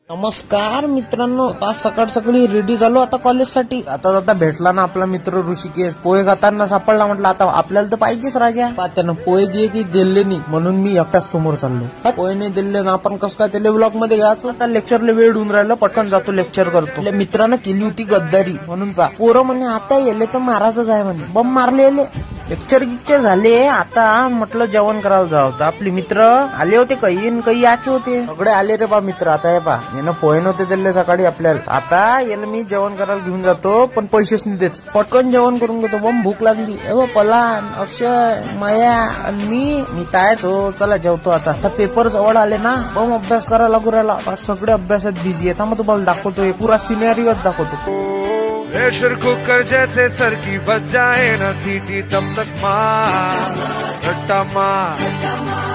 नमस्कार मित्रांनो, आज सकाळ सकाळी रेडी झालो आता कॉलेजसाठी. आता भेटला ना आपला मित्र ऋषिकेश. पोहे खाताना सापडला. म्हटलं आता आपल्याला तर पाहिजेच राजा. त्यानं पोहे जे की दिले नाही म्हणून मी एकटाच समोर चाललो. पोहे नाही दिले ना आपण कसं काय त्याला ब्लॉग मध्ये घ्यायचो. आता लेक्चरला वेळ होऊन राहिलं, पटकन जातो लेक्चर करतो. आपल्या मित्रानं केली होती गद्दारी म्हणून पा पोरं म्हणे आता येले तर मारायचंच आहे म्हणे. बम मारले लेक्चर गिक्चर झाले. आता म्हटलं जेवण करायला जावं. आपले मित्र आले होते, काही याचे होते, सगळे आले रे बा मित्र. आता हे पा यानं पोहे नव्हते दिले सकाळी आपल्याला. आता याला मी जेवण करायला घेऊन जातो पण पैसेच नाही देत. पटकन जेवण करून घेतो. बम भूक लागली. पलान, अक्षय, माया आणि मी तायच हो. चला जेवतो आता पेपर जवळ आले ना. बम अभ्यास करायला लागू राहिला. सगळे अभ्यासात बिझी आहे. मग तुम्हाला दाखवतो पुरा सिनेरियो दाखवतो. प्रेशर कुकर जैसे सर की बच जाए ना सीटी तब तक मार रट्टा मार